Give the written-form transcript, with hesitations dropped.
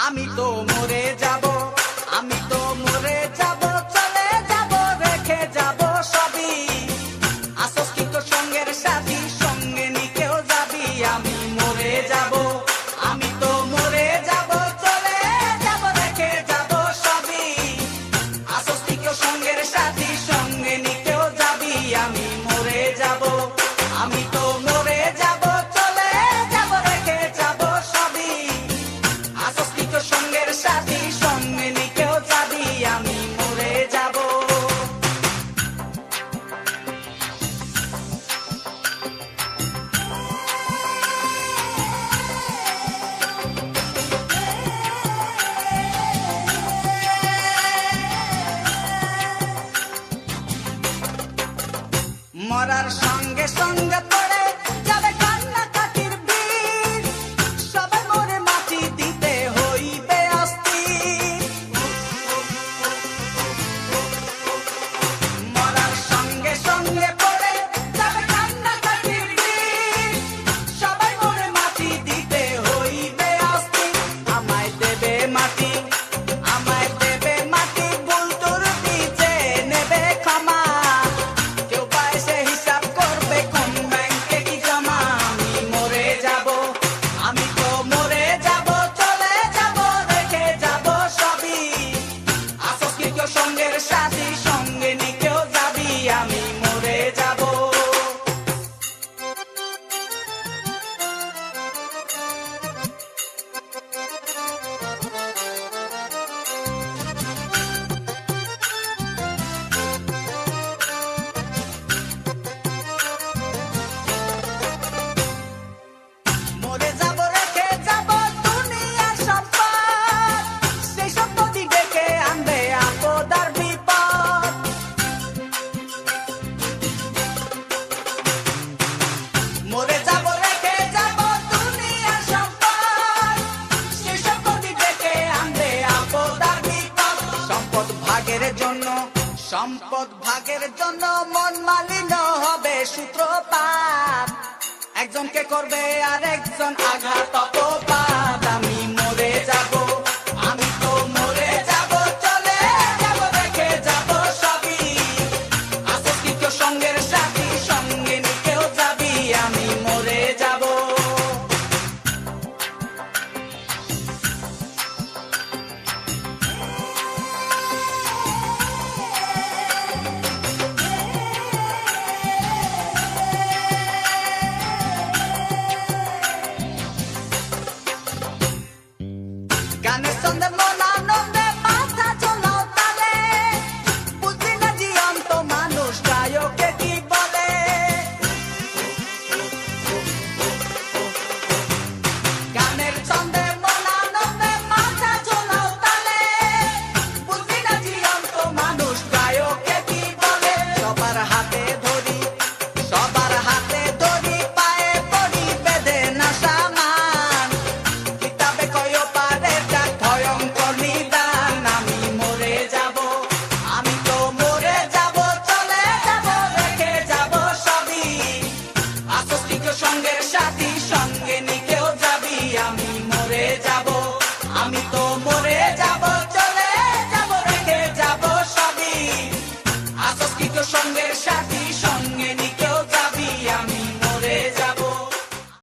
আমি তো মরে যাব, আমি তো মরে যাব, চলে যাব, রেখে যাব সবই। আসস কি তোর সঙ্গের সাথী, সঙ্গে নিকেও যাবি। আমি মরে যাব, আমি তো মরে যাব, চলে যাব, রেখে যাব সবই। আসস কি তোর সঙ্গের সাথী, সঙ্গে নিকেও যাবি। আমি মরে যাব, আমি তো মরে যাব, চলে যাব, রেখে যাব সবই। আসস কি তোর সঙ্গের সাথী, সঙ্গে নিকেও যাবি। আমি মরে যাব। মরার সঙ্গে সঙ্গে পড়ে যাবে কান্নাকাটির বীজ, সবাই মরে মাটি দিতে হইবে অস্থির। মরার সঙ্গে সঙ্গে পড়ে যাবে কান্নাকাটির বীজ, সবাই মরে মাটি দিতে হইবে অস্থির। আমায় দেবে মাটি, আমায় দেবে মাটি, ভুল তোর দিতে নেবে ক্ষমা। কেউ পায় সে হিসাব করবে কোন ব্যাংকে কি জমা। আমি মরে যাব, আমি তো মরে যাব, চলে যাব, রেখে যাব সবই। আসস কি কেউ সঙ্গের সাথী, সঙ্গে নিকেও যাবি। আমি মরে যাব। মরে যাব, রেখে যাব দুনিয়ার সম্পদ, সেই সম্পত্তি ডেকে আনবে আপদ আর বিপদ। মরে যাব, রেখে যাব দুনিয়ার সম্পদ, সেই সম্পত্তি ডেকে আনবে আপদ আর বিপদ। সম্পদ ভাগের জন্য, সম্পদ ভাগের জন্য মন মালিন্য হবে সূত্রপাত। একজনকে করবে আর একজন আঘাত অপবাদ। আমি মরে যাব, আমি তো মরে যাব, চলে যাব, রেখে যাব সবই। আসস কি কেউ সঙ্গের সাথী, সঙ্গে নিকেও যাবি। আমি মরে যাব। গানের ছন্দে মন